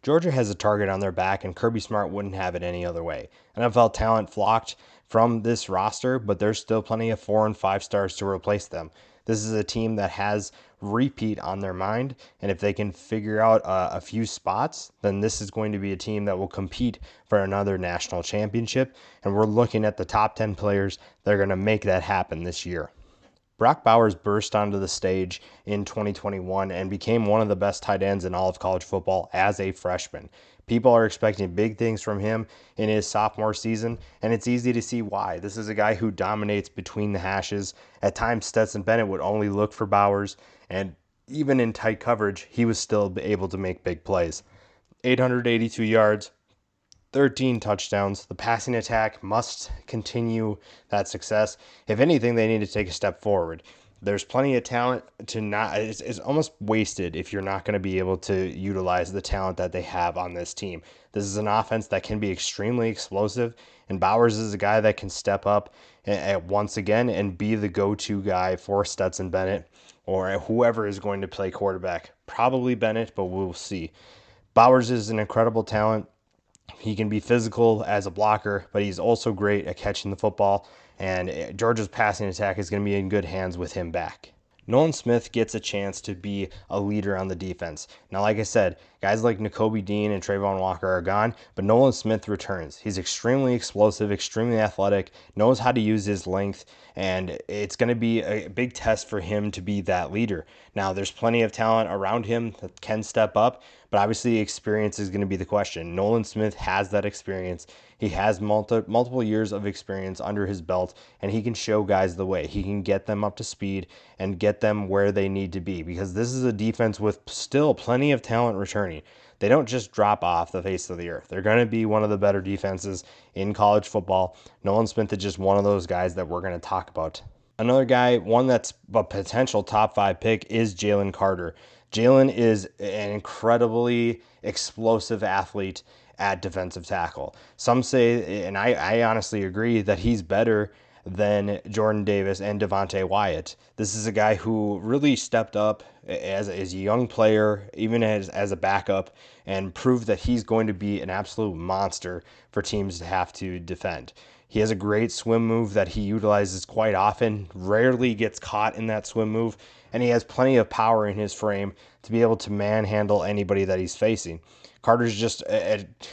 Georgia has a target on their back, and Kirby Smart wouldn't have it any other way. NFL talent flocked from this roster, but there's still plenty of 4 and 5 stars to replace them. This is a team that has repeat on their mind, and if they can figure out a few spots, then this is going to be a team that will compete for another national championship, and we're looking at the top 10 players that are going to make that happen this year. Brock Bowers burst onto the stage in 2021 and became one of the best tight ends in all of college football as a freshman. People are expecting big things from him in his sophomore season, and it's easy to see why. This is a guy who dominates between the hashes. At times, Stetson Bennett would only look for Bowers, and even in tight coverage, he was still able to make big plays. 882 yards, 13 touchdowns. The passing attack must continue that success. If anything, they need to take a step forward. There's plenty of talent to not, it's almost wasted if you're not going to be able to utilize the talent that they have on this team. This is an offense that can be extremely explosive, and Bowers is a guy that can step up once again and be the go-to guy for Stetson Bennett or whoever is going to play quarterback. Probably Bennett, but we'll see. Bowers is an incredible talent. He can be physical as a blocker, but he's also great at catching the football, and Georgia's passing attack is going to be in good hands with him back. Nolan Smith gets a chance to be a leader on the defense. Now, like I said, guys like Nakobe Dean and Trayvon Walker are gone, but Nolan Smith returns. He's extremely explosive, extremely athletic, knows how to use his length, and it's going to be a big test for him to be that leader. Now, there's plenty of talent around him that can step up, but obviously experience is going to be the question. Nolan Smith has that experience. He has multiple years of experience under his belt, and he can show guys the way. He can get them up to speed and get them where they need to be, because this is a defense with still plenty of talent returning. They don't just drop off the face of the earth. They're going to be one of the better defenses in college football. Nolan Smith is just one of those guys that we're going to talk about. Another guy, one that's a potential top 5 pick, is Jalen Carter. Jalen is an incredibly explosive athlete at defensive tackle. Some say, and I honestly agree, that he's better than Jordan Davis and Devontae Wyatt. This is a guy who really stepped up as a young player, even as a backup, and proved that he's going to be an absolute monster for teams to have to defend. He has a great swim move that he utilizes quite often, rarely gets caught in that swim move, and he has plenty of power in his frame to be able to manhandle anybody that he's facing. Carter's just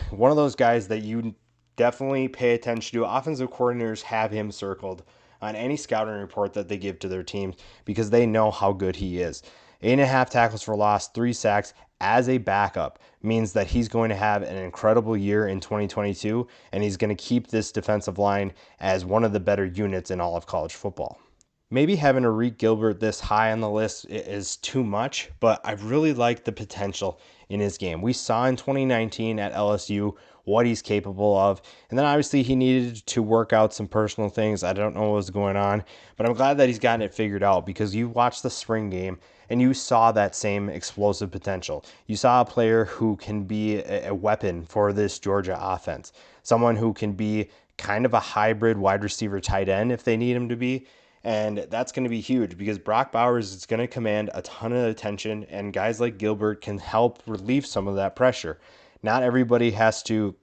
one of those guys that you definitely pay attention to. Offensive coordinators have him circled on any scouting report that they give to their teams because they know how good he is. 8.5 tackles for loss, 3 sacks as a backup means that he's going to have an incredible year in 2022, and he's going to keep this defensive line as one of the better units in all of college football. Maybe having a Gilbert this high on the list is too much, but I really like the potential in his game. We saw in 2019 at LSU what he's capable of, and then obviously he needed to work out some personal things. I don't know what was going on, but I'm glad that he's gotten it figured out, because you watched the spring game and you saw that same explosive potential. You saw a player who can be a weapon for this Georgia offense, someone who can be kind of a hybrid wide receiver tight end if they need him to be. And that's going to be huge, because Brock Bowers is going to command a ton of attention, and guys like Gilbert can help relieve some of that pressure. Not everybody has to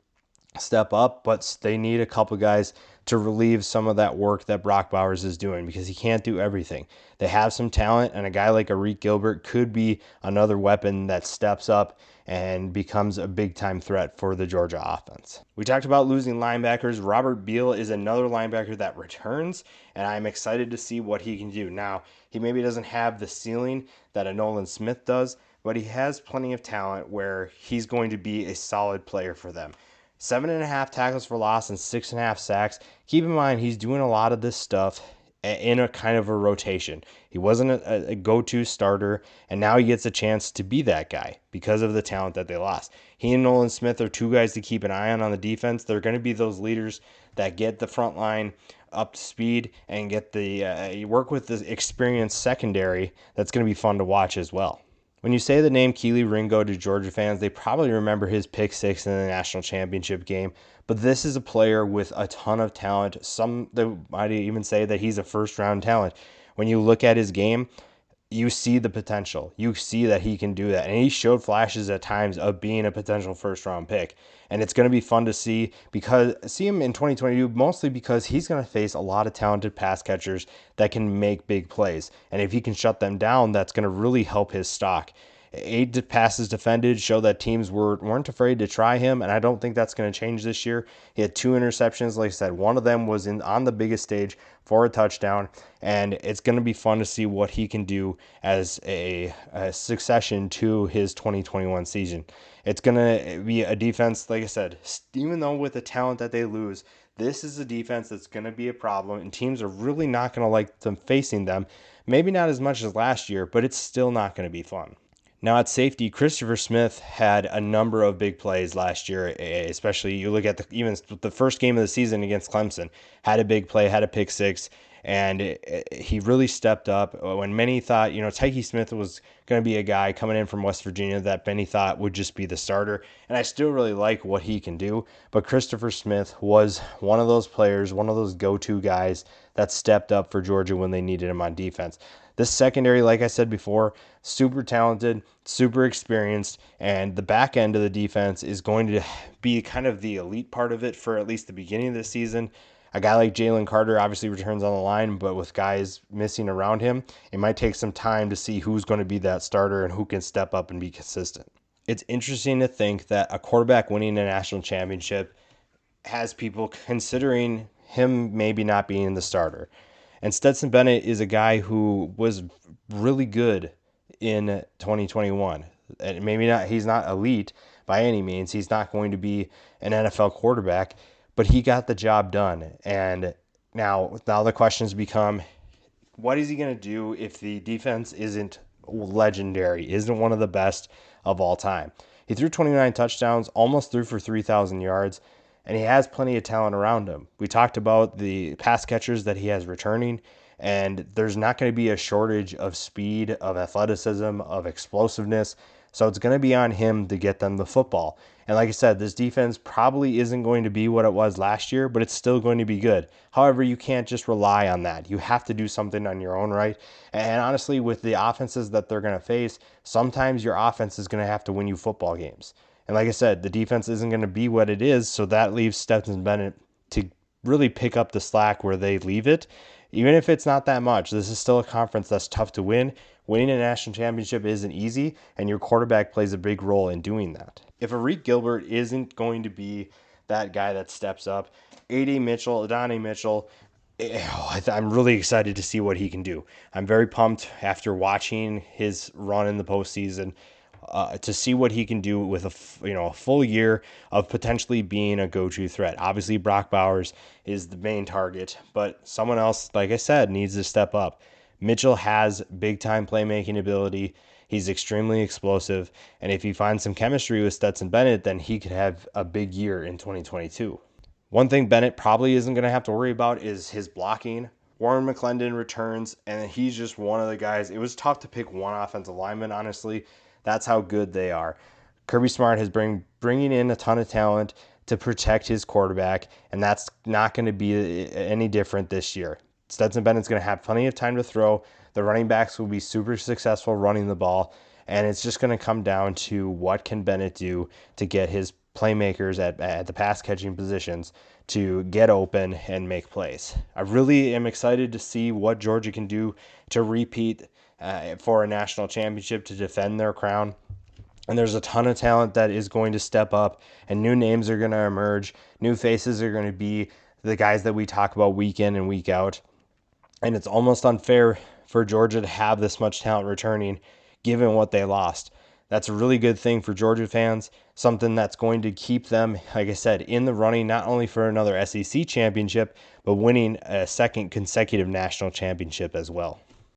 step up, but they need a couple guys to relieve some of that work that Brock Bowers is doing, because he can't do everything. They have some talent, and a guy like Gilbert could be another weapon that steps up and becomes a big-time threat for the Georgia offense. We talked about losing linebackers. Robert Beal is another linebacker that returns, and I'm excited to see what he can do. Now, he maybe doesn't have the ceiling that a Nolan Smith does, but he has plenty of talent where he's going to be a solid player for them. 7.5 tackles for loss and 6.5 sacks. Keep in mind, he's doing a lot of this stuff in a kind of a rotation. He wasn't a go-to starter, and now he gets a chance to be that guy because of the talent that they lost. He and Nolan Smith are 2 guys to keep an eye on the defense. They're going to be those leaders that get the front line up to speed and get you work with the experienced secondary. That's going to be fun to watch as well. When you say the name Kelee Ringo to Georgia fans, they probably remember his pick 6 in the national championship game. But this is a player with a ton of talent. Some might even say that he's a first-round talent. When you look at his game, you see the potential. You see that he can do that. And he showed flashes at times of being a potential first round pick. And it's going to be fun to see him in 2022, mostly because he's going to face a lot of talented pass catchers that can make big plays. And if he can shut them down, that's going to really help his stock. 8 passes defended show that teams weren't afraid to try him, and I don't think that's going to change this year. He had 2 interceptions, like I said. One of them was on the biggest stage for a touchdown, and it's going to be fun to see what he can do as a succession to his 2021 season. It's going to be a defense, like I said, even though with the talent that they lose, this is a defense that's going to be a problem, and teams are really not going to like them facing them. Maybe not as much as last year, but it's still not going to be fun. Now at safety, Christopher Smith had a number of big plays last year, especially you look at even the first game of the season against Clemson, had a big play, had a pick six, and he really stepped up when many thought, Tyke Smith was going to be a guy coming in from West Virginia that many thought would just be the starter, and I still really like what he can do, but Christopher Smith was one of those players, one of those go-to guys that stepped up for Georgia when they needed him on defense. This secondary, like I said before, super talented, super experienced, and the back end of the defense is going to be kind of the elite part of it for at least the beginning of the season. A guy like Jalen Carter obviously returns on the line, but with guys missing around him, it might take some time to see who's going to be that starter and who can step up and be consistent. It's interesting to think that a quarterback winning a national championship has people considering him maybe not being the starter. And Stetson Bennett is a guy who was really good in 2021. And maybe not, he's not elite by any means. He's not going to be an NFL quarterback, but he got the job done. And now the questions become, what is he going to do if the defense isn't legendary, isn't one of the best of all time? He threw 29 touchdowns, almost threw for 3,000 yards, and he has plenty of talent around him. We talked about the pass catchers that he has returning, and there's not going to be a shortage of speed, of athleticism, of explosiveness. So it's going to be on him to get them the football. And like I said, this defense probably isn't going to be what it was last year, but it's still going to be good. However, you can't just rely on that. You have to do something on your own right. And honestly, with the offenses that they're going to face, sometimes your offense is going to have to win you football games. And like I said, the defense isn't going to be what it is, so that leaves Stetson Bennett to really pick up the slack where they leave it. Even if it's not that much, this is still a conference that's tough to win. Winning a national championship isn't easy, and your quarterback plays a big role in doing that. If Arik Gilbert isn't going to be that guy that steps up, AD Mitchell, I'm really excited to see what he can do. I'm very pumped after watching his run in the postseason. To see what he can do with a full year of potentially being a go-to threat. Obviously, Brock Bowers is the main target, but someone else, like I said, needs to step up. Mitchell has big-time playmaking ability. He's extremely explosive, and if he finds some chemistry with Stetson Bennett, then he could have a big year in 2022. One thing Bennett probably isn't going to have to worry about is his blocking. Warren McClendon returns, and he's just one of the guys. It was tough to pick one offensive lineman, honestly. That's how good they are. Kirby Smart has bringing in a ton of talent to protect his quarterback, and that's not going to be any different this year. Stetson Bennett's going to have plenty of time to throw. The running backs will be super successful running the ball, and it's just going to come down to what can Bennett do to get his playmakers at the pass catching positions to get open and make plays. I really am excited to see what Georgia can do to repeat for a national championship, to defend their crown. And there's a ton of talent that is going to step up, and new names are going to emerge. New faces are going to be the guys that we talk about week in and week out. And it's almost unfair for Georgia to have this much talent returning given what they lost. That's a really good thing for Georgia fans, something that's going to keep them, like I said, in the running, not only for another SEC championship, but winning a second consecutive national championship as well.